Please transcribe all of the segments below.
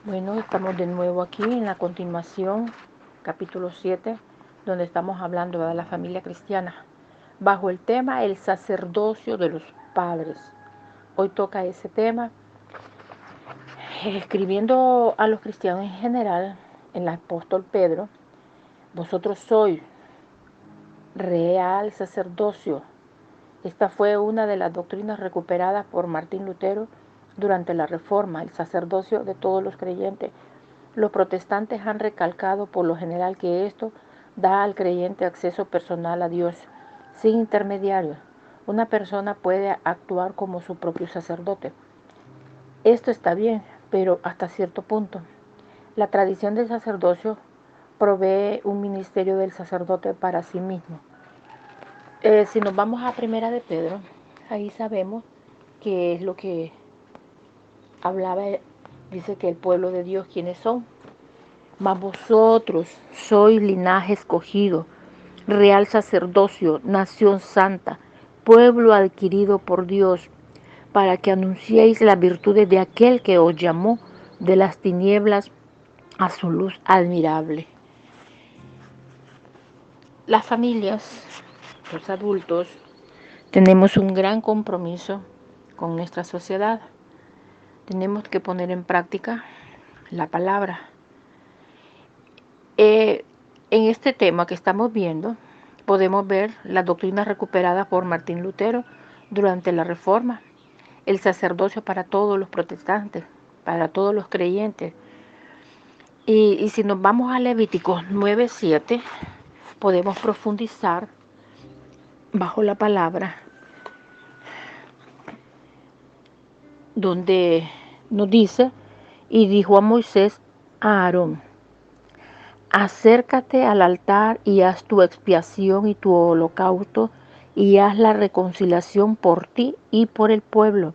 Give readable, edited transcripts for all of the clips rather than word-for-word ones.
Bueno, estamos de nuevo aquí en la continuación, capítulo 7, donde estamos hablando de la familia cristiana, bajo el tema el sacerdocio de los padres. Hoy toca ese tema, escribiendo a los cristianos en general, el apóstol Pedro: vosotros sois real sacerdocio. Esta fue una de las doctrinas recuperadas por Martín Lutero durante la Reforma, el sacerdocio de todos los creyentes. Los protestantes han recalcado por lo general que esto da al creyente acceso personal a Dios, sin intermediarios. Una persona puede actuar como su propio sacerdote. Esto está bien, pero hasta cierto punto. La tradición del sacerdocio provee un ministerio del sacerdote para sí mismo. Si nos vamos a Primera de Pedro, ahí sabemos que es lo que hablaba, dice que el pueblo de Dios, ¿quiénes son? Mas vosotros sois linaje escogido, real sacerdocio, nación santa, pueblo adquirido por Dios, para que anunciéis las virtudes de aquel que os llamó de las tinieblas a su luz admirable. Las familias, los adultos, tenemos un gran compromiso con nuestra sociedad. Tenemos que poner en práctica la palabra. En este tema que estamos viendo, podemos ver las doctrinas recuperadas por Martín Lutero durante la Reforma, el sacerdocio para todos los protestantes, para todos los creyentes. Y si nos vamos a Levíticos 9:7, podemos profundizar bajo la palabra, donde nos dice: y dijo a Moisés a Aarón: acércate al altar y haz tu expiación y tu holocausto, y haz la reconciliación por ti y por el pueblo.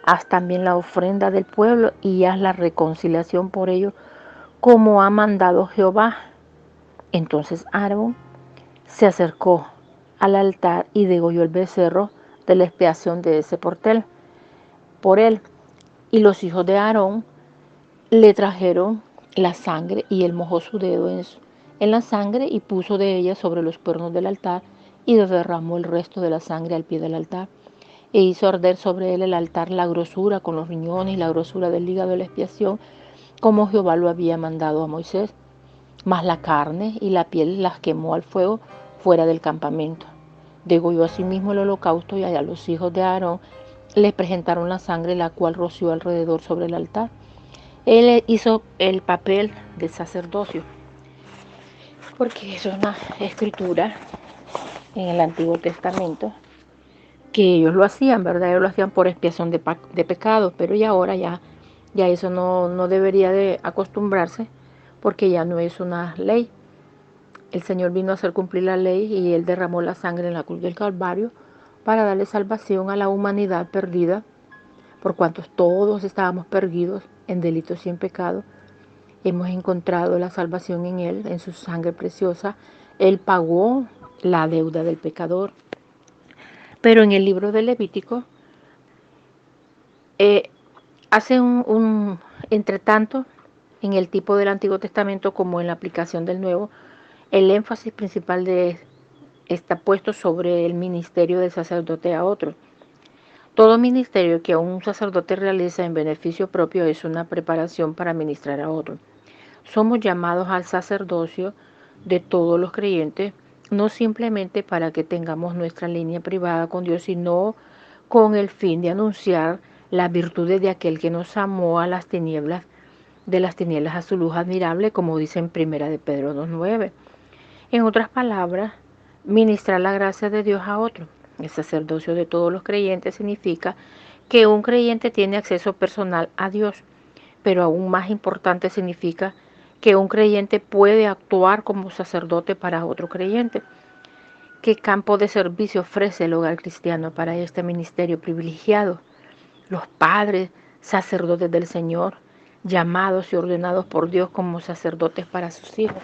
Haz también la ofrenda del pueblo y haz la reconciliación por ellos, como ha mandado Jehová. Entonces Aarón se acercó al altar y degolló el becerro de la expiación de ese por él. Y los hijos de Aarón le trajeron la sangre, y él mojó su dedo en la sangre y puso de ella sobre los cuernos del altar, y derramó el resto de la sangre al pie del altar. E hizo arder sobre él el altar la grosura con los riñones y la grosura del hígado de la expiación, como Jehová lo había mandado a Moisés. Mas la carne y la piel las quemó al fuego fuera del campamento. Degolló asimismo el holocausto, y a los hijos de Aarón les presentaron la sangre, la cual roció alrededor sobre el altar. Él hizo el papel de sacerdocio, porque es una escritura en el Antiguo Testamento que ellos lo hacían, ¿verdad? Ellos lo hacían por expiación de pecados, pero ya eso no debería de acostumbrarse, porque ya no es una ley. El Señor vino a hacer cumplir la ley, y Él derramó la sangre en la cruz del Calvario para darle salvación a la humanidad perdida, por cuanto todos estábamos perdidos en delitos y en pecado. Hemos encontrado la salvación en Él, en su sangre preciosa. Él pagó la deuda del pecador. Pero en el libro de Levítico hace entre tanto, en el tipo del Antiguo Testamento como en la aplicación del Nuevo, el énfasis principal está puesto sobre el ministerio del sacerdote a otro. Todo ministerio que un sacerdote realiza en beneficio propio es una preparación para ministrar a otro. Somos llamados al sacerdocio de todos los creyentes, no simplemente para que tengamos nuestra línea privada con Dios, sino con el fin de anunciar las virtudes de aquel que nos amó a las tinieblas, de las tinieblas a su luz admirable, como dice en Primera de Pedro 2:9. En otras palabras, ministrar la gracia de Dios a otro. El sacerdocio de todos los creyentes significa que un creyente tiene acceso personal a Dios, pero aún más importante significa que un creyente puede actuar como sacerdote para otro creyente. ¿Qué campo de servicio ofrece el hogar cristiano para este ministerio privilegiado? Los padres, sacerdotes del Señor, llamados y ordenados por Dios como sacerdotes para sus hijos.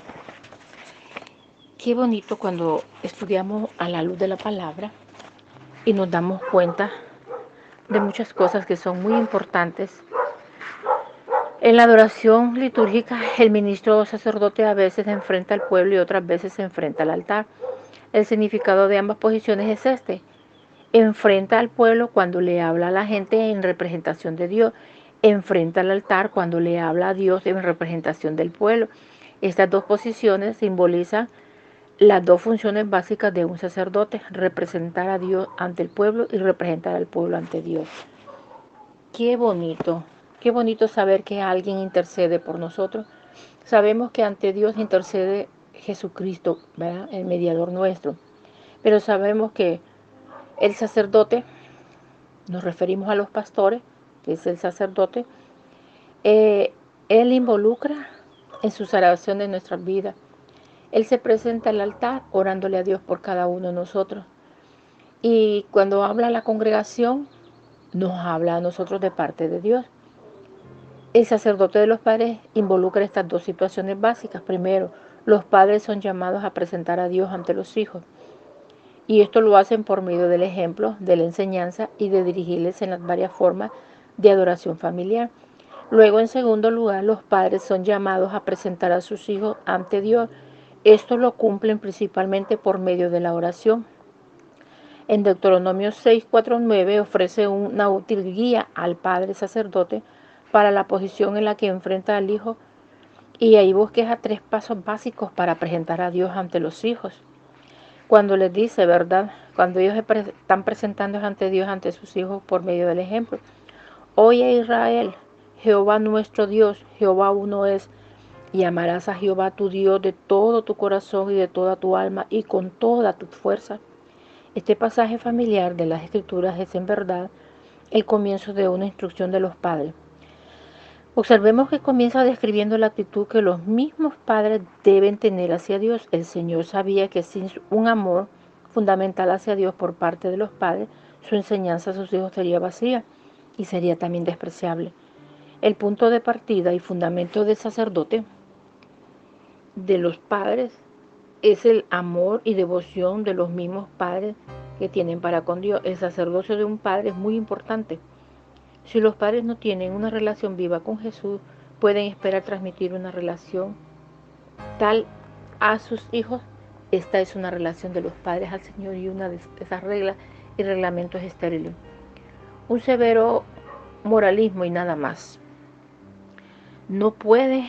Qué bonito cuando estudiamos a la luz de la palabra y nos damos cuenta de muchas cosas que son muy importantes En la adoración litúrgica, el ministro o sacerdote a veces se enfrenta al pueblo y otras veces se enfrenta al altar. El significado de ambas posiciones es este: enfrenta al pueblo cuando le habla a la gente en representación de Dios, enfrenta al altar cuando le habla a Dios en representación del pueblo. Estas dos posiciones simbolizan las dos funciones básicas de un sacerdote: representar a Dios ante el pueblo y representar al pueblo ante Dios. Qué bonito saber que alguien intercede por nosotros. Sabemos que ante Dios intercede Jesucristo, ¿verdad?, el mediador nuestro. Pero sabemos que el sacerdote, nos referimos a los pastores, que es el sacerdote, él involucra en sus oraciones nuestras vidas. Él se presenta al altar orándole a Dios por cada uno de nosotros. Y cuando habla a la congregación, nos habla a nosotros de parte de Dios. El sacerdote de los padres involucra estas dos situaciones básicas. Primero, los padres son llamados a presentar a Dios ante los hijos. Y esto lo hacen por medio del ejemplo, de la enseñanza y de dirigirles en las varias formas de adoración familiar. Luego, en segundo lugar, los padres son llamados a presentar a sus hijos ante Dios. Esto lo cumplen principalmente por medio de la oración. En Deuteronomio 6:4-9 ofrece una útil guía al padre sacerdote para la posición en la que enfrenta al hijo, y ahí bosqueja 3 pasos básicos para presentar a Dios ante los hijos. Cuando les dice, ¿verdad?, cuando ellos están presentando ante Dios, ante sus hijos, por medio del ejemplo: oye Israel, Jehová nuestro Dios, Jehová uno es, y amarás a Jehová tu Dios de todo tu corazón y de toda tu alma y con toda tu fuerza. Este pasaje familiar de las Escrituras es en verdad el comienzo de una instrucción de los padres. Observemos que comienza describiendo la actitud que los mismos padres deben tener hacia Dios. El Señor sabía que sin un amor fundamental hacia Dios por parte de los padres, su enseñanza a sus hijos sería vacía y sería también despreciable. El punto de partida y fundamento del sacerdote de los padres es el amor y devoción de los mismos padres que tienen para con Dios. El sacerdocio de un padre es muy importante. Si los padres no tienen una relación viva con Jesús, pueden esperar transmitir una relación tal a sus hijos. Esta es una relación de los padres al Señor, y una de esas reglas y reglamentos es estéril. Un severo moralismo y nada más. No puede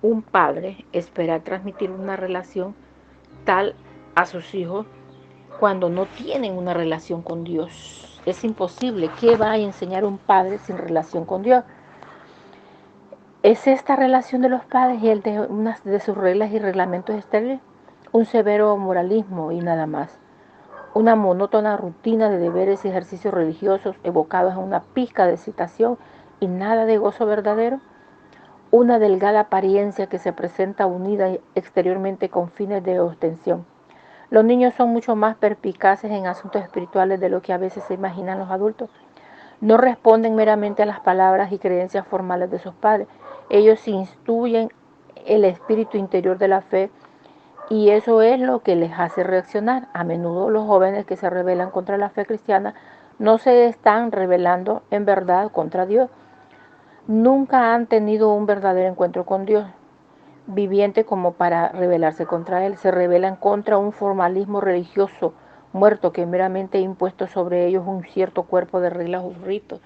un padre esperar transmitir una relación tal a sus hijos cuando no tienen una relación con Dios. Es imposible. ¿Qué va a enseñar un padre sin relación con Dios? ¿Es esta relación de los padres y el de una de sus reglas y reglamentos estériles? Un severo moralismo y nada más. Una monótona rutina de deberes y ejercicios religiosos evocados en una pizca de excitación y nada de gozo verdadero. Una delgada apariencia que se presenta unida exteriormente con fines de ostensión. Los niños son mucho más perspicaces en asuntos espirituales de lo que a veces se imaginan los adultos. No responden meramente a las palabras y creencias formales de sus padres. Ellos instruyen el espíritu interior de la fe, y eso es lo que les hace reaccionar. A menudo los jóvenes que se rebelan contra la fe cristiana no se están rebelando en verdad contra Dios. Nunca han tenido un verdadero encuentro con Dios viviente como para rebelarse contra Él. Se rebelan contra un formalismo religioso muerto que meramente ha impuesto sobre ellos un cierto cuerpo de reglas o ritos.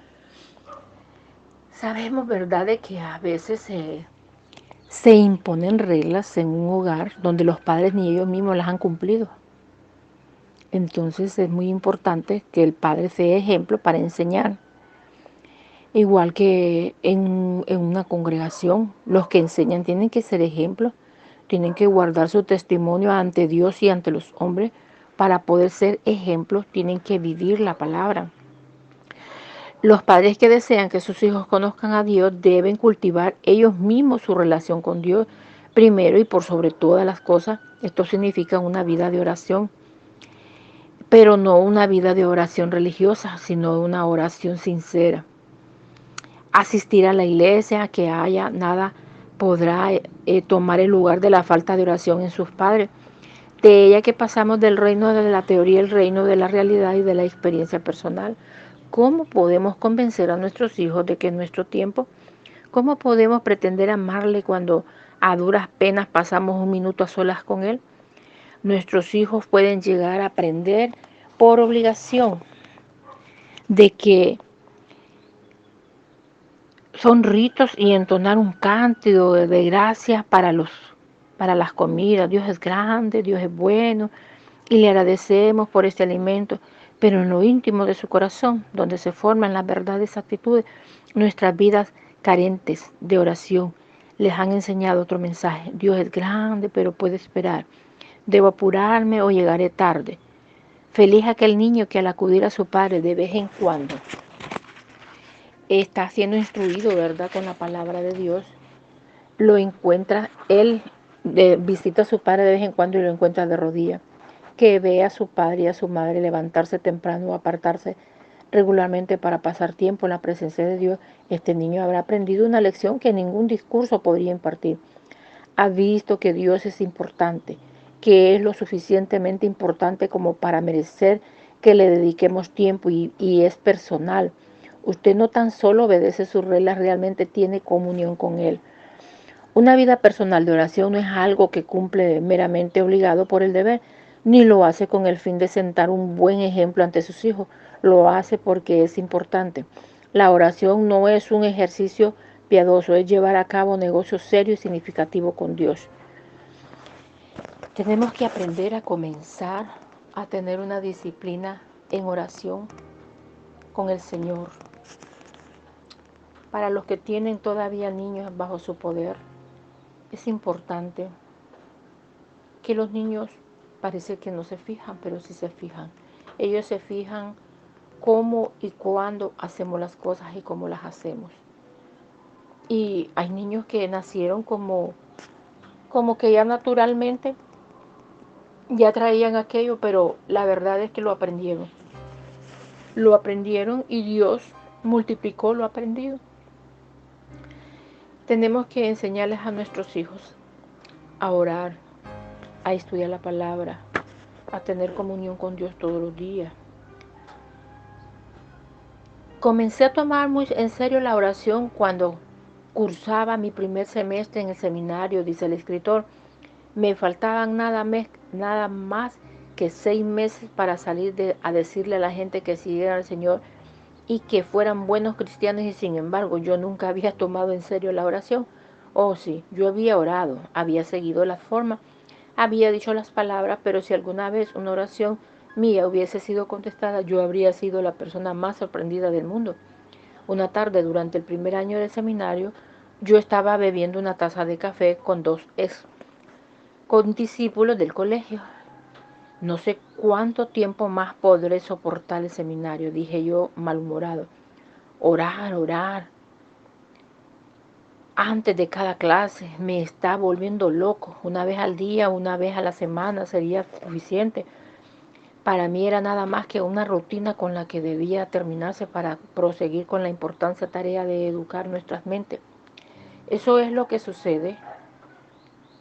Sabemos, ¿verdad?, de que a veces se imponen reglas en un hogar donde los padres ni ellos mismos las han cumplido. Entonces es muy importante que el padre sea ejemplo para enseñar. Igual que en una congregación, los que enseñan tienen que ser ejemplos, tienen que guardar su testimonio ante Dios y ante los hombres. Para poder ser ejemplos, tienen que vivir la palabra. Los padres que desean que sus hijos conozcan a Dios deben cultivar ellos mismos su relación con Dios primero y por sobre todas las cosas. Esto significa una vida de oración, pero no una vida de oración religiosa, sino una oración sincera. Asistir a la iglesia, que haya nada podrá tomar el lugar de la falta de oración en sus padres. De ella que pasamos del reino de la teoría al reino de la realidad y de la experiencia personal. ¿Cómo podemos convencer a nuestros hijos de que en nuestro tiempo ¿Cómo podemos pretender amarle cuando a duras penas pasamos un minuto a solas con Él? Nuestros hijos pueden llegar a aprender por obligación de que son ritos y entonar un cántico de gracias para las comidas. Dios es grande, Dios es bueno y le agradecemos por este alimento, pero en lo íntimo de su corazón, donde se forman las verdades, actitudes, nuestras vidas carentes de oración, les han enseñado otro mensaje. Dios es grande, pero puede esperar. Debo apurarme o llegaré tarde. Feliz aquel niño que al acudir a su padre de vez en cuando está siendo instruido, ¿verdad?, con la palabra de Dios, lo encuentra, él visita a su padre de vez en cuando y lo encuentra de rodillas, que ve a su padre y a su madre levantarse temprano o apartarse regularmente para pasar tiempo en la presencia de Dios. Este niño habrá aprendido una lección que ningún discurso podría impartir. Ha visto que Dios es importante, que es lo suficientemente importante como para merecer que le dediquemos tiempo y es personal. Usted no tan solo obedece sus reglas, realmente tiene comunión con Él. Una vida personal de oración no es algo que cumple meramente obligado por el deber, ni lo hace con el fin de sentar un buen ejemplo ante sus hijos, lo hace porque es importante. La oración no es un ejercicio piadoso, es llevar a cabo negocios serios y significativos con Dios. Tenemos que aprender a comenzar a tener una disciplina en oración con el Señor. Para los que tienen todavía niños bajo su poder, es importante que los niños parece que no se fijan, pero sí se fijan. Ellos se fijan cómo y cuándo hacemos las cosas y cómo las hacemos. Y hay niños que nacieron como que ya naturalmente ya traían aquello, pero la verdad es que lo aprendieron. Lo aprendieron y Dios multiplicó lo aprendido. Tenemos que enseñarles a nuestros hijos a orar, a estudiar la palabra, a tener comunión con Dios todos los días. Comencé a tomar muy en serio la oración cuando cursaba mi primer semestre en el seminario, dice el escritor. Me faltaban nada más que 6 meses para salir a decirle a la gente que siguieran al Señor y que fueran buenos cristianos, y sin embargo yo nunca había tomado en serio la oración. Oh sí, yo había orado, había seguido las formas, había dicho las palabras, pero si alguna vez una oración mía hubiese sido contestada, yo habría sido la persona más sorprendida del mundo. Una tarde durante el primer año del seminario, yo estaba bebiendo una taza de café con con discípulos del colegio. No sé cuánto tiempo más podré soportar el seminario, dije yo malhumorado. Orar antes de cada clase me está volviendo loco. Una vez al día, una vez a la semana sería suficiente. Para mí era nada más que una rutina con la que debía terminarse para proseguir con la importante tarea de educar nuestras mentes. Eso es lo que sucede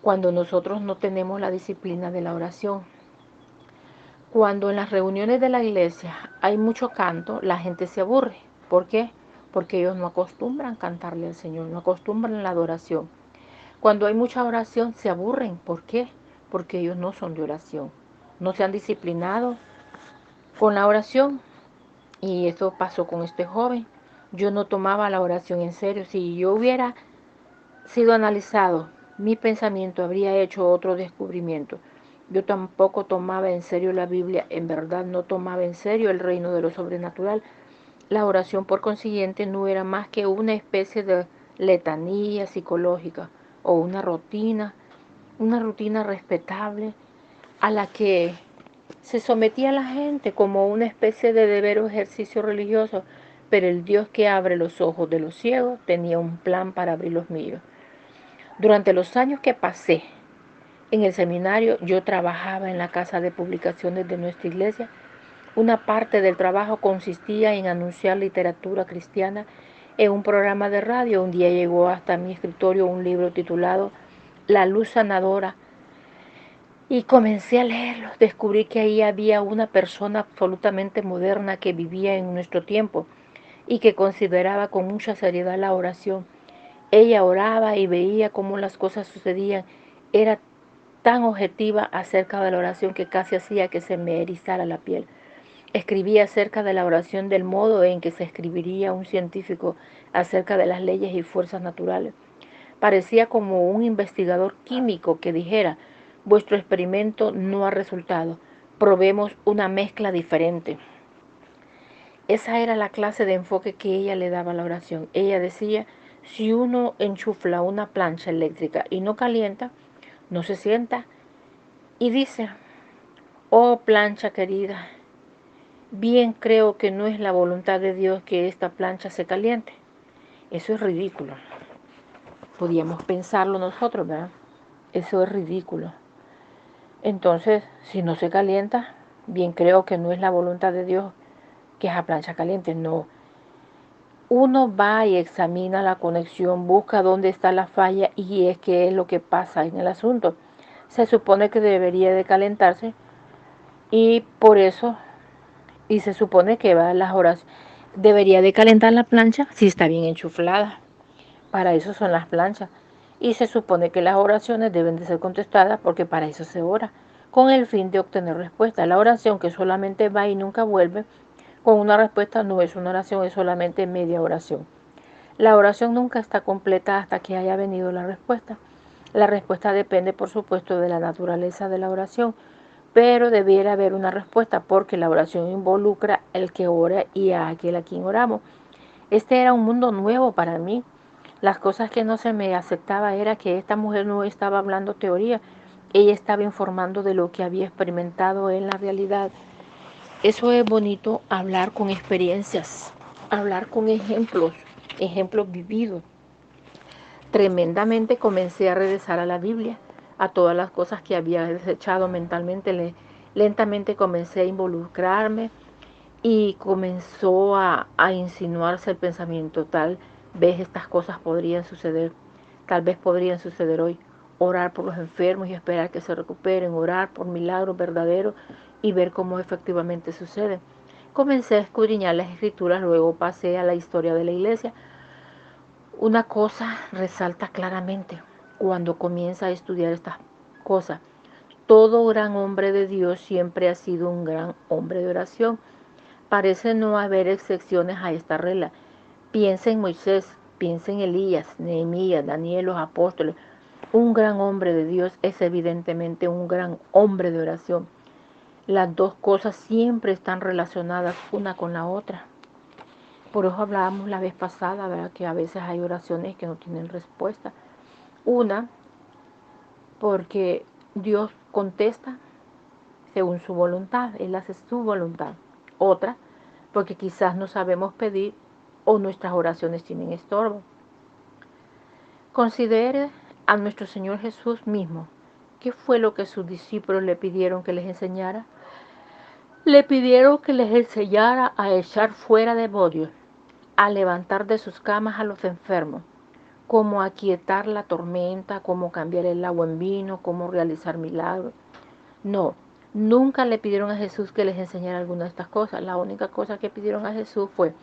cuando nosotros no tenemos la disciplina de la oración. Cuando en las reuniones de la iglesia hay mucho canto, la gente se aburre. ¿Por qué? Porque ellos no acostumbran cantarle al Señor, no acostumbran la adoración. Cuando hay mucha oración, se aburren. ¿Por qué? Porque ellos no son de oración. No se han disciplinado con la oración. Y eso pasó con este joven. Yo no tomaba la oración en serio. Si yo hubiera sido analizado, mi pensamiento habría hecho otro descubrimiento. Yo tampoco tomaba en serio la Biblia, en verdad no tomaba en serio el reino de lo sobrenatural. La oración, por consiguiente, no era más que una especie de letanía psicológica o una rutina respetable a la que se sometía a la gente como una especie de deber o ejercicio religioso, pero el Dios que abre los ojos de los ciegos tenía un plan para abrir los míos. Durante los años que pasé en el seminario, yo trabajaba en la casa de publicaciones de nuestra iglesia. Una parte del trabajo consistía en anunciar literatura cristiana en un programa de radio. Un día llegó hasta mi escritorio un libro titulado La luz sanadora y comencé a leerlo. Descubrí que ahí había una persona absolutamente moderna que vivía en nuestro tiempo y que consideraba con mucha seriedad la oración. Ella oraba y veía cómo las cosas sucedían. Era tan objetiva acerca de la oración que casi hacía que se me erizara la piel. Escribía acerca de la oración del modo en que se escribiría un científico acerca de las leyes y fuerzas naturales. Parecía como un investigador químico que dijera, vuestro experimento no ha resultado, probemos una mezcla diferente. Esa era la clase de enfoque que ella le daba a la oración. Ella decía, si uno enchufla una plancha eléctrica y no calienta, no se sienta y dice, oh plancha querida, bien creo que no es la voluntad de Dios que esta plancha se caliente. Eso es ridículo. Podíamos pensarlo nosotros, ¿verdad? Eso es ridículo. Entonces, si no se calienta, bien creo que no es la voluntad de Dios que esa plancha caliente. No. Uno va y examina la conexión, busca dónde está la falla y es qué es lo que pasa en el asunto. Se supone que debería de calentarse y por eso, y se supone que va a las horas, debería de calentar la plancha si está bien enchuflada. Para eso son las planchas. Y se supone que las oraciones deben de ser contestadas porque para eso se ora, con el fin de obtener respuesta. La oración que solamente va y nunca vuelve, con una respuesta no es una oración, es solamente media oración. La oración nunca está completa hasta que haya venido la respuesta. La respuesta depende, por supuesto, de la naturaleza de la oración, pero debiera haber una respuesta porque la oración involucra el que ora y a aquel a quien oramos. Este era un mundo nuevo para mí. Las cosas que no se me aceptaba era que esta mujer no estaba hablando teoría, ella estaba informando de lo que había experimentado en la realidad. Eso es bonito, hablar con experiencias, hablar con ejemplos, ejemplos vividos. Tremendamente comencé a regresar a la Biblia, a todas las cosas que había desechado mentalmente. Lentamente comencé a involucrarme y comenzó a insinuarse el pensamiento, tal vez estas cosas podrían suceder, tal vez podrían suceder hoy. Orar por los enfermos y esperar que se recuperen, orar por milagros verdaderos y ver cómo efectivamente sucede. Comencé a escudriñar las escrituras, luego pasé a la historia de la iglesia. Una cosa resalta claramente cuando comienza a estudiar estas cosas. Todo gran hombre de Dios siempre ha sido un gran hombre de oración. Parece no haber excepciones a esta regla. Piensa en Moisés, piensa en Elías, Nehemías, Daniel, los apóstoles. Un gran hombre de Dios es evidentemente un gran hombre de oración. Las dos cosas siempre están relacionadas una con la otra. Por eso hablábamos la vez pasada, ¿verdad? Que a veces hay oraciones que no tienen respuesta. Una, porque Dios contesta según su voluntad, Él hace su voluntad. Otra, porque quizás no sabemos pedir o nuestras oraciones tienen estorbo. Considere a nuestro Señor Jesús mismo. ¿Qué fue lo que sus discípulos le pidieron que les enseñara? Le pidieron que les enseñara a echar fuera demonios, a levantar de sus camas a los enfermos, cómo aquietar la tormenta, cómo cambiar el agua en vino, cómo realizar milagros. No, nunca le pidieron a Jesús que les enseñara alguna de estas cosas. La única cosa que pidieron a Jesús fue,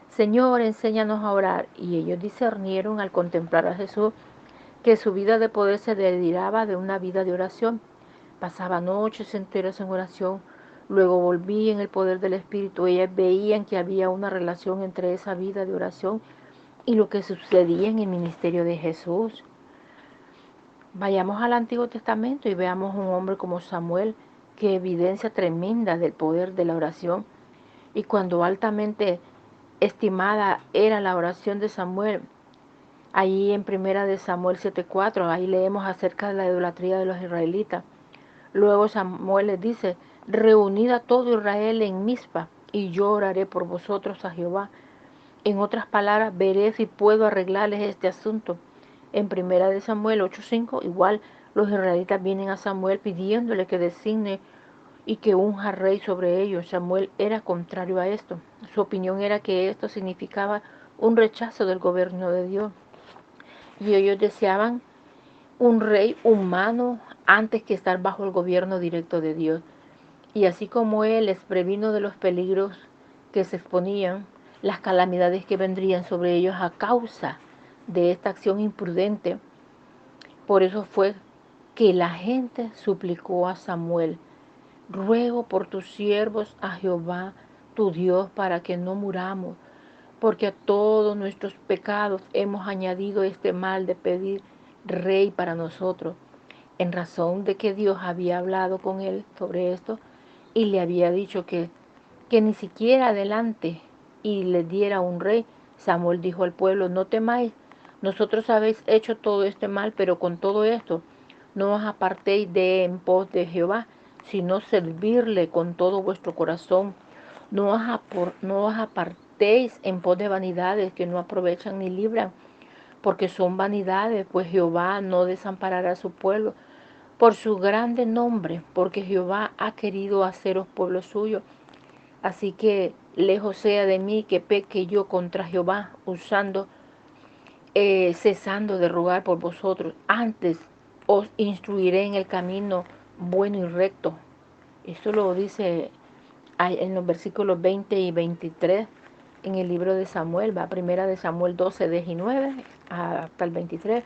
Señor, enséñanos a orar. Y ellos discernieron al contemplar a Jesús que su vida de poder se derivaba de una vida de oración. Pasaba noches enteras en oración, luego volvía en el poder del Espíritu. Ellas veían que había una relación entre esa vida de oración y lo que sucedía en el ministerio de Jesús. Vayamos al Antiguo Testamento y veamos un hombre como Samuel, que evidencia tremenda del poder de la oración. Y cuando altamente estimada era la oración de Samuel, ahí en primera de Samuel 7:4, ahí leemos acerca de la idolatría de los israelitas. Luego Samuel les dice, reunid a todo Israel en Mizpa, y yo oraré por vosotros a Jehová. En otras palabras, veré si puedo arreglarles este asunto. En primera de Samuel 8:5, igual los israelitas vienen a Samuel pidiéndole que designe y que unja rey sobre ellos. Samuel era contrario a esto. Su opinión era que esto significaba un rechazo del gobierno de Dios. Y ellos deseaban un rey humano antes que estar bajo el gobierno directo de Dios. Y así como Él les previno de los peligros que se exponían, las calamidades que vendrían sobre ellos a causa de esta acción imprudente. Por eso fue que la gente suplicó a Samuel: ruego por tus siervos a Jehová tu Dios para que no muramos, porque a todos nuestros pecados hemos añadido este mal de pedir rey para nosotros. En razón de que Dios había hablado con él sobre esto y le había dicho que ni siquiera adelante y le diera un rey, Samuel dijo al pueblo: no temáis, nosotros habéis hecho todo este mal, pero con todo esto no os apartéis de en pos de Jehová, sino servirle con todo vuestro corazón. No os apartéis en pos de vanidades que no aprovechan ni libran, porque son vanidades, pues Jehová no desamparará a su pueblo por su grande nombre, porque Jehová ha querido haceros pueblo suyo. Así que lejos sea de mí que peque yo contra Jehová, cesando de rogar por vosotros. Antes os instruiré en el camino bueno y recto. Esto lo dice en los versículos 20 y 23 en el libro de Samuel, va primera de Samuel 12, 19 hasta el 23.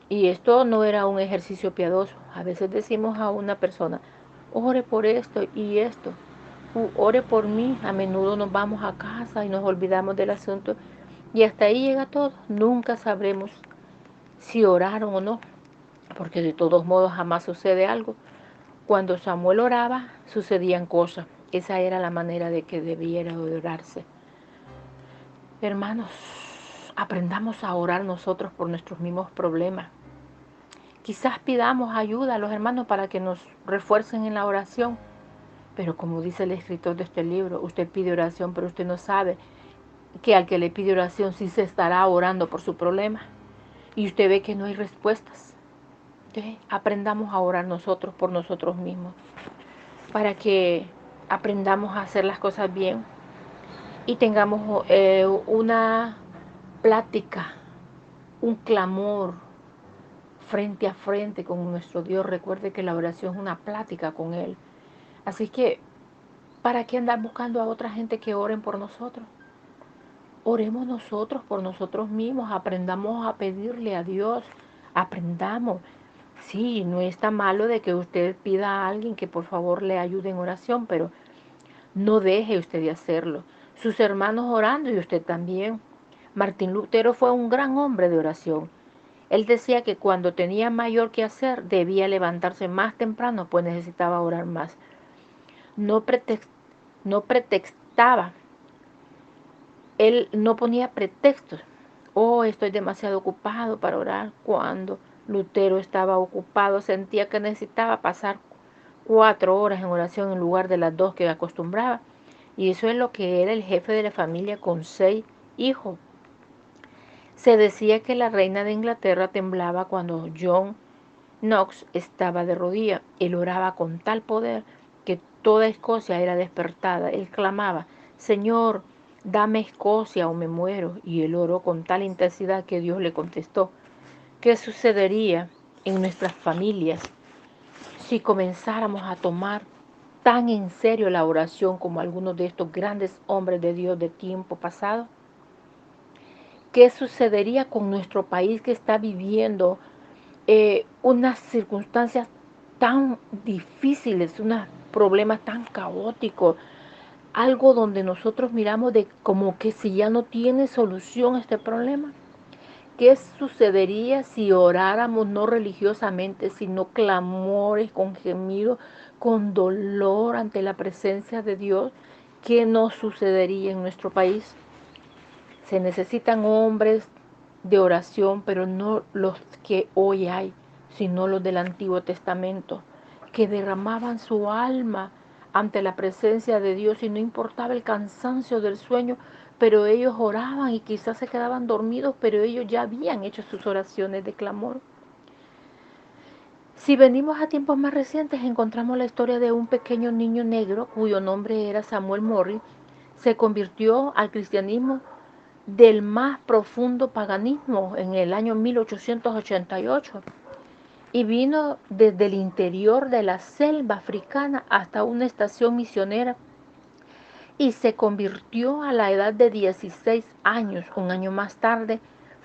Y esto no era un ejercicio piadoso. A veces decimos a una persona: ore por esto y esto, ore por mí. A menudo nos vamos a casa y nos olvidamos del asunto y hasta ahí llega todo. Nunca sabremos si oraron o no, porque de todos modos jamás sucede algo. Cuando Samuel oraba, sucedían cosas. Esa era la manera de que debiera orarse. Hermanos, aprendamos a orar nosotros por nuestros mismos problemas. Quizás pidamos ayuda a los hermanos para que nos refuercen en la oración, pero como dice el escritor de este libro, usted pide oración, pero usted no sabe que al que le pide oración sí se estará orando por su problema y usted ve que no hay respuestas. Entonces, aprendamos a orar nosotros por nosotros mismos, para que aprendamos a hacer las cosas bien y tengamos una plática, un clamor frente a frente con nuestro Dios. Recuerde que la oración es una plática con Él. Así que, ¿para qué andar buscando a otra gente que oren por nosotros? Oremos nosotros por nosotros mismos, aprendamos a pedirle a Dios, aprendamos. Sí, no está malo de que usted pida a alguien que por favor le ayude en oración, pero no deje usted de hacerlo. Sus hermanos orando y usted también. Martín Lutero fue un gran hombre de oración. Él decía que cuando tenía mayor que hacer debía levantarse más temprano, pues necesitaba orar más. No, no pretextaba, él no ponía pretextos. Oh, estoy demasiado ocupado para orar. Cuando Lutero estaba ocupado, sentía que necesitaba pasar 4 horas en oración en lugar de las 2 que acostumbraba. Y eso es lo que era el jefe de la familia con 6 hijos. Se decía que la reina de Inglaterra temblaba cuando John Knox estaba de rodillas. Él oraba con tal poder que toda Escocia era despertada. Él clamaba: Señor, dame Escocia o me muero. Y él oró con tal intensidad que Dios le contestó. ¿Qué sucedería en nuestras familias si comenzáramos a tomar tan en serio la oración como algunos de estos grandes hombres de Dios de tiempo pasado? ¿Qué sucedería con nuestro país que está viviendo unas circunstancias tan difíciles, unos problemas tan caóticos, algo donde nosotros miramos de como que si ya no tiene solución este problema? ¿Qué sucedería si oráramos no religiosamente, sino clamores, con gemidos, con dolor ante la presencia de Dios? ¿Qué nos sucedería en nuestro país? Se necesitan hombres de oración, pero no los que hoy hay, sino los del Antiguo Testamento, que derramaban su alma ante la presencia de Dios y no importaba el cansancio del sueño, pero ellos oraban y quizás se quedaban dormidos, pero ellos ya habían hecho sus oraciones de clamor. Si venimos a tiempos más recientes, encontramos la historia de un pequeño niño negro cuyo nombre era Samuel Morris. Se convirtió al cristianismo del más profundo paganismo en el año 1888 y vino desde el interior de la selva africana hasta una estación misionera y se convirtió a la edad de 16 años. Un año más tarde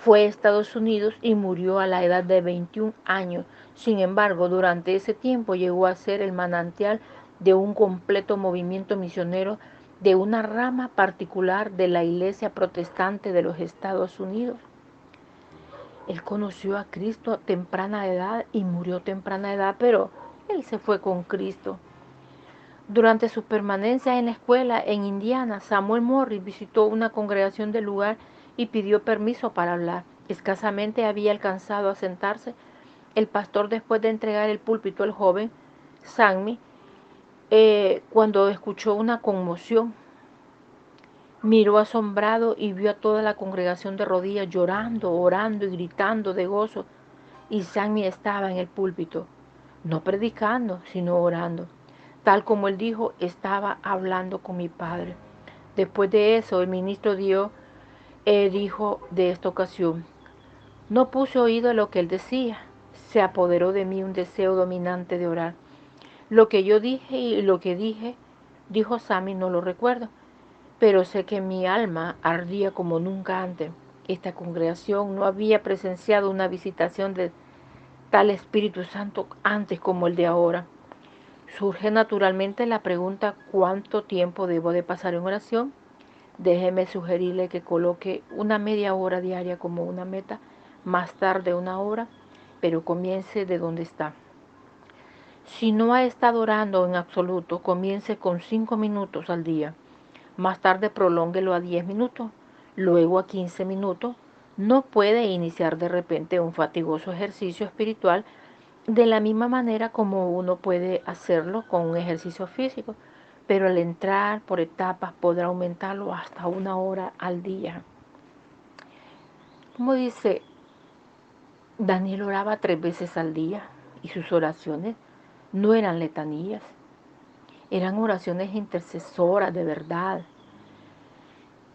Fue a Estados Unidos y murió a la edad de 21 años. Sin embargo, durante ese tiempo llegó a ser el manantial de un completo movimiento misionero de una rama particular de la Iglesia Protestante de los Estados Unidos. Él conoció a Cristo a temprana edad y murió a temprana edad, pero él se fue con Cristo. Durante su permanencia en la escuela en Indiana, Samuel Morris visitó una congregación del lugar y pidió permiso para hablar. Escasamente había alcanzado a sentarse. El pastor, después de entregar el púlpito al joven Sammy, cuando escuchó una conmoción, miró asombrado y vio a toda la congregación de rodillas llorando, orando y gritando de gozo. Y Sammy estaba en el púlpito, no predicando, sino orando. Tal como él dijo, estaba hablando con mi padre. Después de eso, el ministro dijo de esta ocasión, no puse oído a lo que él decía. Se apoderó de mí un deseo dominante de orar. Lo que yo dije y lo que dije, dijo Sammy, no lo recuerdo, pero sé que mi alma ardía como nunca antes. Esta congregación no había presenciado una visitación de tal Espíritu Santo antes como el de ahora. Surge naturalmente la pregunta, ¿cuánto tiempo debo de pasar en oración? Déjeme sugerirle que coloque una media hora diaria como una meta, más tarde una hora, pero comience de donde está. Si no ha estado orando en absoluto, comience con 5 minutos al día. Más tarde prolónguelo a 10 minutos, luego a 15 minutos. No puede iniciar de repente un fatigoso ejercicio espiritual de la misma manera como uno puede hacerlo con un ejercicio físico, pero al entrar por etapas podrá aumentarlo hasta 1 hora al día. Como dice, Daniel oraba 3 veces al día y sus oraciones no eran letanías, eran oraciones intercesoras de verdad.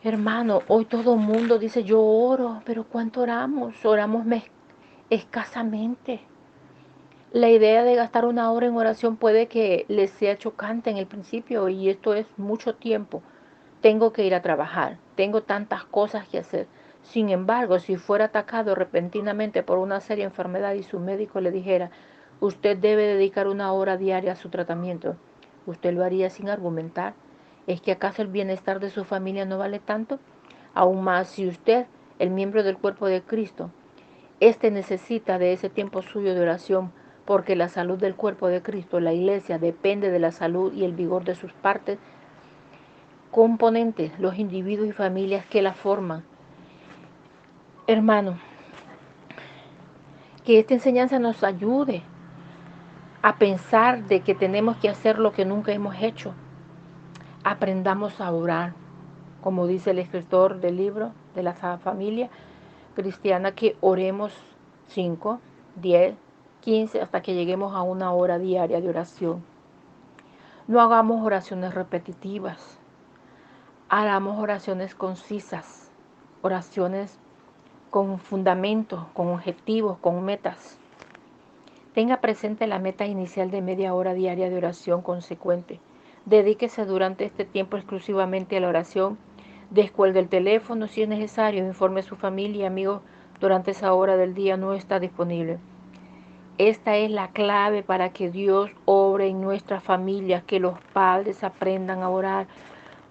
Hermano, hoy todo el mundo dice yo oro, pero ¿cuánto oramos? Oramos escasamente. La idea de gastar 1 hora en oración puede que les sea chocante en el principio y esto es mucho tiempo. Tengo que ir a trabajar, tengo tantas cosas que hacer. Sin embargo, si fuera atacado repentinamente por una seria enfermedad y su médico le dijera, usted debe dedicar 1 hora diaria a su tratamiento, ¿usted lo haría sin argumentar? ¿Es que acaso el bienestar de su familia no vale tanto? Aún más si usted, el miembro del cuerpo de Cristo, necesita de ese tiempo suyo de oración, porque la salud del cuerpo de Cristo, la iglesia, depende de la salud y el vigor de sus partes componentes, los individuos y familias que la forman. Hermano, que esta enseñanza nos ayude a pensar de que tenemos que hacer lo que nunca hemos hecho. Aprendamos a orar, como dice el escritor del libro de la familia cristiana, que oremos 5, 10, 15, hasta que lleguemos a 1 hora diaria de oración. No hagamos oraciones repetitivas, hagamos oraciones concisas, oraciones con fundamentos, con objetivos, con metas. Tenga presente la meta inicial de media hora diaria de oración consecuente. Dedíquese durante este tiempo exclusivamente a la oración. Descuelgue el teléfono si es necesario. Informe a su familia y amigos durante esa hora del día no está disponible. Esta es la clave para que Dios obre en nuestras familias, que los padres aprendan a orar.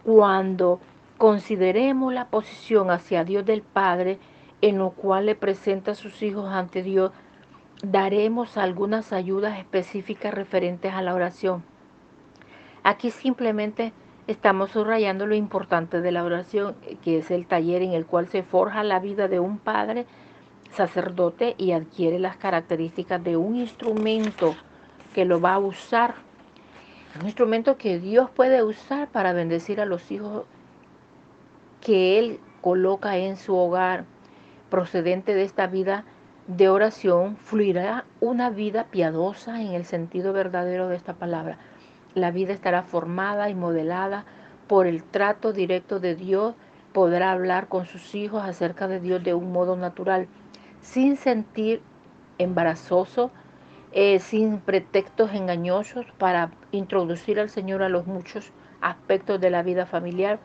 Cuando consideremos la posición hacia Dios del Padre, en lo cual le presenta a sus hijos ante Dios, daremos algunas ayudas específicas referentes a la oración. Aquí simplemente estamos subrayando lo importante de la oración, que es el taller en el cual se forja la vida de un padre sacerdote y adquiere las características de un instrumento que lo va a usar, un instrumento que Dios puede usar para bendecir a los hijos que Él coloca en su hogar. Procedente de esta vida de oración fluirá una vida piadosa en el sentido verdadero de esta palabra. La vida estará formada y modelada por el trato directo de Dios. Podrá hablar con sus hijos acerca de Dios de un modo natural, sin sentir embarazoso, sin pretextos engañosos para introducir al Señor a los muchos aspectos de la vida familiar.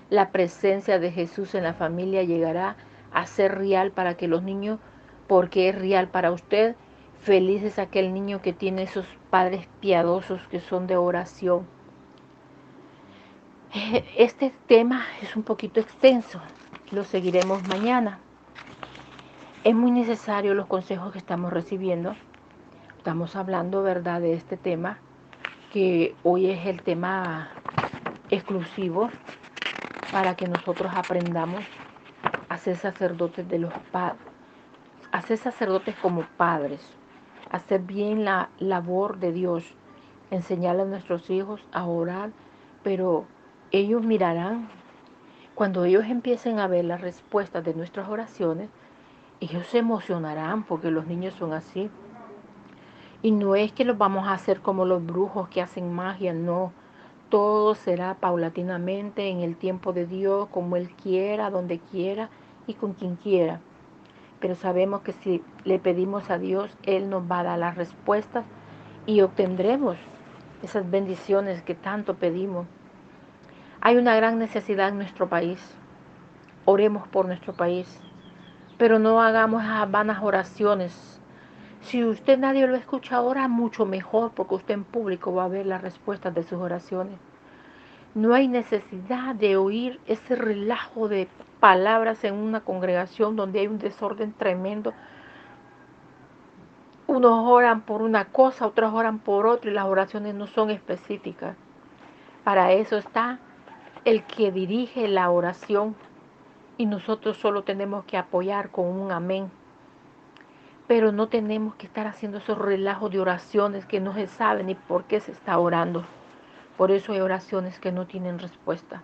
La presencia de Jesús en la familia llegará a ser real para que los niños, porque es real para usted, feliz es aquel niño que tiene esos padres piadosos que son de oración. Este tema es un poquito extenso, lo seguiremos mañana. Es muy necesario los consejos que estamos recibiendo. Estamos hablando, ¿verdad?, de este tema, que hoy es el tema exclusivo para que nosotros aprendamos a ser sacerdotes de los padres, a ser sacerdotes como padres, hacer bien la labor de Dios, enseñarle a nuestros hijos a orar, pero ellos mirarán, cuando ellos empiecen a ver las respuestas de nuestras oraciones, ellos se emocionarán porque los niños son así. Y no es que los vamos a hacer como los brujos que hacen magia, no. Todo será paulatinamente en el tiempo de Dios, como Él quiera, donde quiera y con quien quiera. Pero sabemos que si le pedimos a Dios, Él nos va a dar las respuestas y obtendremos esas bendiciones que tanto pedimos. Hay una gran necesidad en nuestro país. Oremos por nuestro país, pero no hagamos esas vanas oraciones. Si usted nadie lo escucha ahora, mucho mejor, porque usted en público va a ver las respuestas de sus oraciones. No hay necesidad de oír ese relajo de palabras en una congregación donde hay un desorden tremendo. Unos oran por una cosa, otros oran por otra y las oraciones no son específicas. Para eso está el que dirige la oración y nosotros solo tenemos que apoyar con un amén. Pero no tenemos que estar haciendo esos relajos de oraciones que no se sabe ni por qué se está orando. Por eso hay oraciones que no tienen respuesta.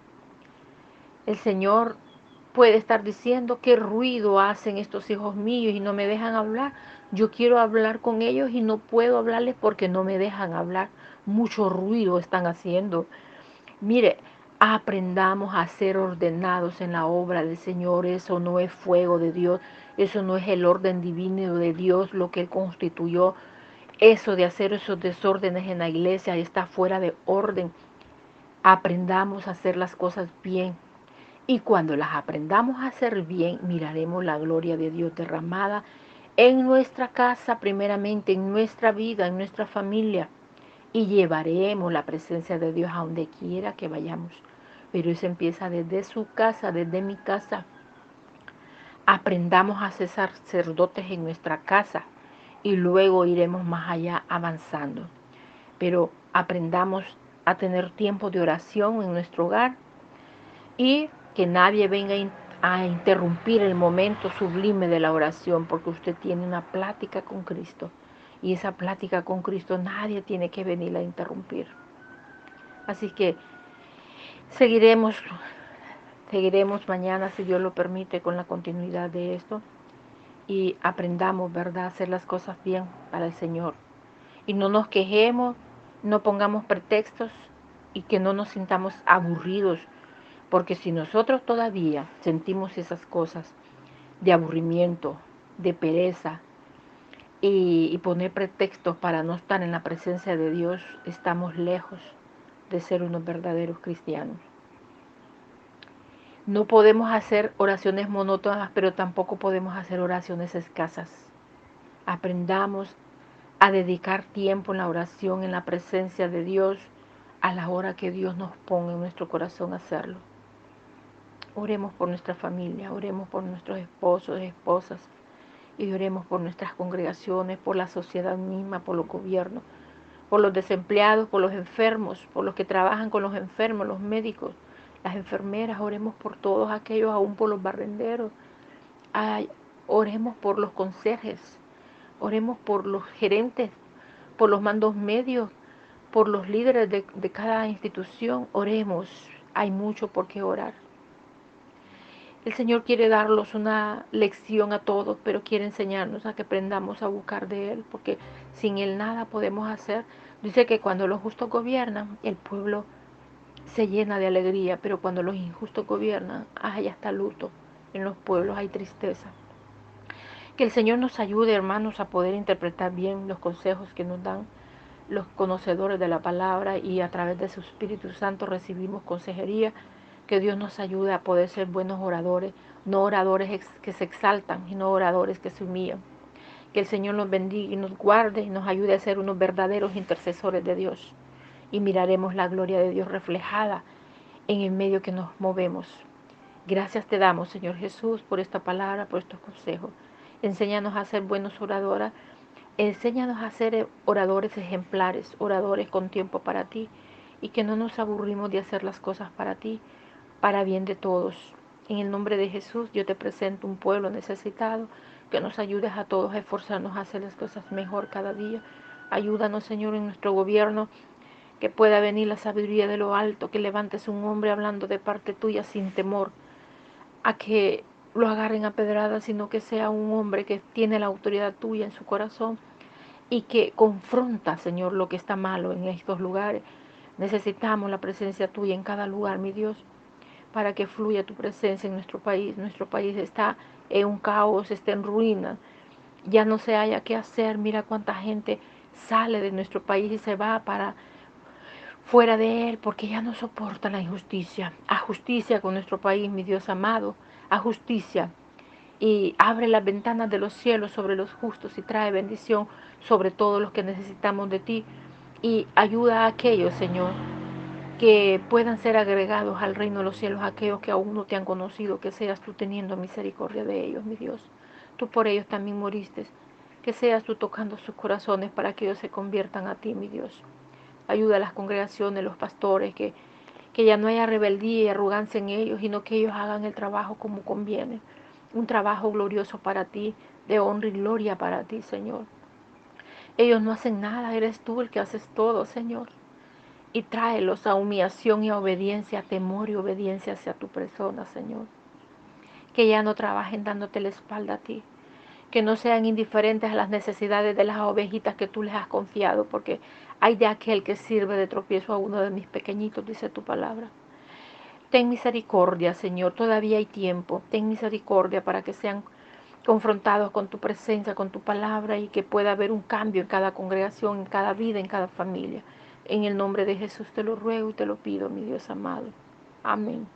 El Señor puede estar diciendo qué ruido hacen estos hijos míos y no me dejan hablar. Yo quiero hablar con ellos y no puedo hablarles porque no me dejan hablar. Mucho ruido están haciendo. Mire, aprendamos a ser ordenados en la obra del Señor. Eso no es fuego de Dios. Eso no es el orden divino de Dios, lo que Él constituyó. Eso de hacer esos desórdenes en la iglesia está fuera de orden. Aprendamos a hacer las cosas bien. Y cuando las aprendamos a hacer bien, miraremos la gloria de Dios derramada en nuestra casa, primeramente, en nuestra vida, en nuestra familia. Y llevaremos la presencia de Dios a donde quiera que vayamos. Pero eso empieza desde su casa, desde mi casa. Aprendamos a ser sacerdotes en nuestra casa y luego iremos más allá avanzando. Pero aprendamos a tener tiempo de oración en nuestro hogar y que nadie venga a interrumpir el momento sublime de la oración, porque usted tiene una plática con Cristo y esa plática con Cristo nadie tiene que venir a interrumpir. Así que seguiremos mañana, si Dios lo permite, con la continuidad de esto y aprendamos, ¿verdad?, a hacer las cosas bien para el Señor. Y no nos quejemos, no pongamos pretextos y que no nos sintamos aburridos, porque si nosotros todavía sentimos esas cosas de aburrimiento, de pereza y poner pretextos para no estar en la presencia de Dios, estamos lejos de ser unos verdaderos cristianos. No podemos hacer oraciones monótonas, pero tampoco podemos hacer oraciones escasas. Aprendamos a dedicar tiempo en la oración, en la presencia de Dios, a la hora que Dios nos ponga en nuestro corazón hacerlo. Oremos por nuestra familia, oremos por nuestros esposos, esposas, y oremos por nuestras congregaciones, por la sociedad misma, por los gobiernos, por los desempleados, por los enfermos, por los que trabajan con los enfermos, los médicos, las enfermeras. Oremos por todos aquellos, aún por los barrenderos. Ay, oremos por los conserjes, oremos por los gerentes, por los mandos medios, por los líderes de cada institución. Oremos, hay mucho por qué orar. El Señor quiere darnos una lección a todos, pero quiere enseñarnos a que aprendamos a buscar de Él, porque sin Él nada podemos hacer. Dice que cuando los justos gobiernan, el pueblo se llena de alegría, pero cuando los injustos gobiernan, hay hasta luto. En los pueblos hay tristeza. Que el Señor nos ayude, hermanos, a poder interpretar bien los consejos que nos dan los conocedores de la palabra y a través de su Espíritu Santo recibimos consejería. Que Dios nos ayude a poder ser buenos oradores, no oradores que se exaltan, sino oradores que se humillan. Que el Señor nos bendiga y nos guarde y nos ayude a ser unos verdaderos intercesores de Dios. Y miraremos la gloria de Dios reflejada en el medio que nos movemos. Gracias te damos, Señor Jesús, por esta palabra, por estos consejos. Enséñanos a ser buenos oradores. Enséñanos a ser oradores ejemplares, oradores con tiempo para ti, y que no nos aburrimos de hacer las cosas para ti, para bien de todos. En el nombre de Jesús yo te presento un pueblo necesitado, que nos ayudes a todos a esforzarnos a hacer las cosas mejor cada día. Ayúdanos, Señor, en nuestro gobierno, que pueda venir la sabiduría de lo alto, que levantes un hombre hablando de parte tuya sin temor a que lo agarren a pedradas, sino que sea un hombre que tiene la autoridad tuya en su corazón y que confronta, Señor, lo que está malo en estos lugares. Necesitamos la presencia tuya en cada lugar, mi Dios, para que fluya tu presencia en nuestro país. Nuestro país está en un caos, está en ruina. Ya no se haya qué hacer. Mira cuánta gente sale de nuestro país y se va para fuera de él porque ya no soporta la injusticia. A justicia con nuestro país, mi Dios amado. A justicia. Y abre las ventanas de los cielos sobre los justos y trae bendición sobre todos los que necesitamos de ti. Y ayuda a aquellos, Señor, que puedan ser agregados al reino de los cielos, aquellos que aún no te han conocido, que seas tú teniendo misericordia de ellos, mi Dios. Tú por ellos también moriste, que seas tú tocando sus corazones para que ellos se conviertan a ti, mi Dios. Ayuda a las congregaciones, los pastores, que ya no haya rebeldía y arrogancia en ellos, sino que ellos hagan el trabajo como conviene. Un trabajo glorioso para ti, de honra y gloria para ti, Señor. Ellos no hacen nada, eres tú el que haces todo, Señor. Y tráelos a humillación y a obediencia, a temor y obediencia hacia tu persona, Señor. Que ya no trabajen dándote la espalda a ti. Que no sean indiferentes a las necesidades de las ovejitas que tú les has confiado, porque hay de aquel que sirve de tropiezo a uno de mis pequeñitos, dice tu palabra. Ten misericordia, Señor, todavía hay tiempo. Ten misericordia para que sean confrontados con tu presencia, con tu palabra, y que pueda haber un cambio en cada congregación, en cada vida, en cada familia. En el nombre de Jesús te lo ruego y te lo pido, mi Dios amado. Amén.